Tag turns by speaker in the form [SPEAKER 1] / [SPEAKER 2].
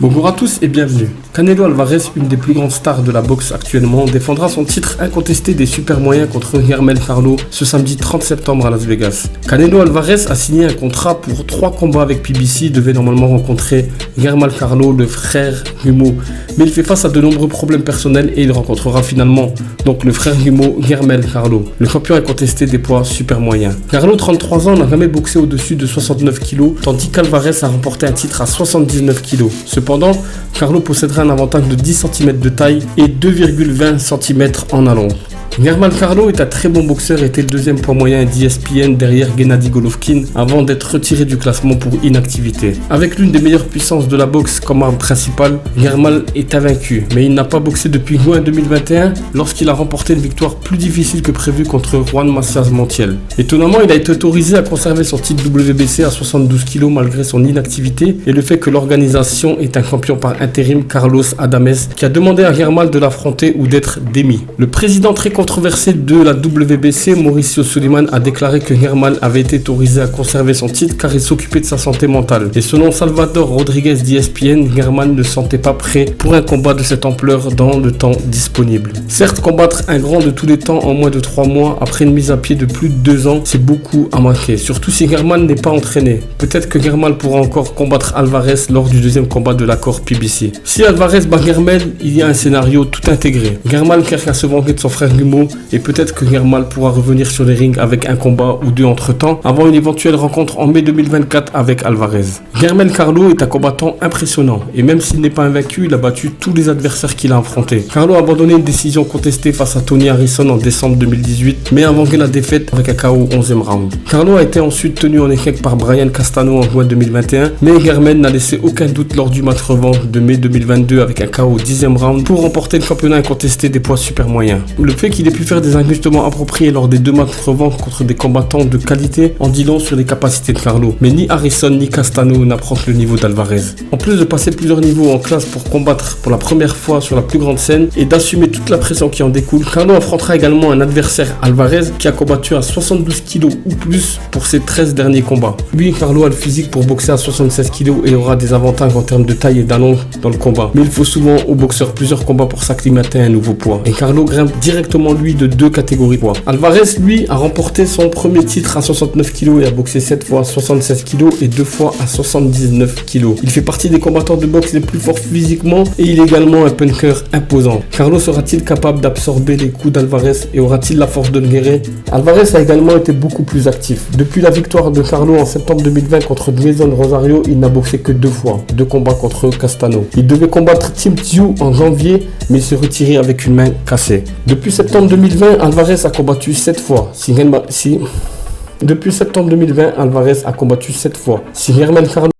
[SPEAKER 1] Bonjour à tous et bienvenue. Canelo Alvarez, une des plus grandes stars de la boxe actuellement, défendra son titre incontesté des super moyens contre Jermell Charlo ce samedi 30 septembre à Las Vegas. Canelo Alvarez a signé un contrat pour 3 combats avec PBC. Il devait normalement rencontrer Jermell Charlo, le frère jumeau. Mais il fait face à de nombreux problèmes personnels et il rencontrera finalement donc le frère jumeau Jermell Charlo, le champion incontesté des poids super moyens. Charlo, 33 ans, n'a jamais boxé au-dessus de 69 kg, tandis qu'Alvarez a remporté un titre à 79 kg. Cependant, Charlo possédera un avantage de 10 cm de taille et 2,20 cm en allonge. Jermell Charlo est un très bon boxeur et était le deuxième poids moyen d'ESPN derrière Gennady Golovkin avant d'être retiré du classement pour inactivité. Avec l'une des meilleures puissances de la boxe comme arme principale, Jermell est invaincu, mais il n'a pas boxé depuis juin 2021 lorsqu'il a remporté une victoire plus difficile que prévu contre Juan Macias Montiel. Étonnamment, il a été autorisé à conserver son titre WBC à 72 kg malgré son inactivité et le fait que l'organisation est un champion par intérim, Carlos Adames, qui a demandé à Jermell de l'affronter ou d'être démis. Le président très controversé de la WBC, Mauricio Sulaimán, a déclaré que Jermell avait été autorisé à conserver son titre car il s'occupait de sa santé mentale. Et selon Salvador Rodriguez d'ESPN, Jermell ne se sentait pas prêt pour un combat de cette ampleur dans le temps disponible. Certes, combattre un grand de tous les temps en moins de 3 mois après une mise à pied de plus de 2 ans, c'est beaucoup à manquer, surtout si Jermell n'est pas entraîné. Peut-être que Jermell pourra encore combattre Alvarez lors du deuxième combat de l'accord PBC. Si Alvarez bat Jermell, il y a un scénario tout intégré. Jermell cherche à se venger de son frère jumeau et peut-être que Jermell pourra revenir sur les rings avec un combat ou deux entre temps avant une éventuelle rencontre en mai 2024 avec Alvarez. Jermell Charlo est un combattant impressionnant et même s'il n'est pas invaincu, il a battu tous les adversaires qu'il a affrontés. Charlo a abandonné une décision contestée face à Tony Harrison en décembre 2018 mais a vengé la défaite avec un KO au 11e round. Charlo a été ensuite tenu en échec par Brian Castano en juin 2021 mais Jermell n'a laissé aucun doute lors du match revanche de mai 2022 avec un KO au 10e round pour remporter le championnat incontesté des poids super moyens. Le fait qu'il ait pu faire des ajustements appropriés lors des 2 matchs revanche contre des combattants de qualité en dit long sur les capacités de Charlo. Mais ni Harrison ni Castano n'approchent le niveau d'Alvarez. En plus de passer plusieurs niveaux en classe pour combattre pour la première fois sur la plus grande scène et d'assumer toute la pression qui en découle, Charlo affrontera également un adversaire, Alvarez, qui a combattu à 72 kg ou plus pour ses 13 derniers combats. Lui, Charlo a le physique pour boxer à 76 kg et aura des avantages en termes de taille et d'allonge dans le combat. Mais il faut souvent aux boxeurs plusieurs combats pour s'acclimater à un nouveau poids. Et Charlo grimpe directement lui de 2 catégories de poids. Alvarez, lui, a remporté son premier titre à 69 kg et a boxé 7 fois à 76 kg et 2 fois à 79 kg. Il fait partie des combattants de boxe les plus forts physiquement et il est également un punker imposant. Charlo sera-t-il capable d'absorber les coups d'Alvarez et aura-t-il la force de le guérir? Alvarez a également été beaucoup plus actif. Depuis la victoire de Charlo en septembre 2020 contre Jason Rosario, il n'a boxé que 2 fois, 2 combats contre Castano. Il devait combattre Tim Tszyu en janvier mais il s'est retiré avec une main cassée. Depuis septembre 2020, Alvarez a combattu 7 fois. Depuis septembre 2020, Alvarez a combattu 7 fois. Si Jermell Charlo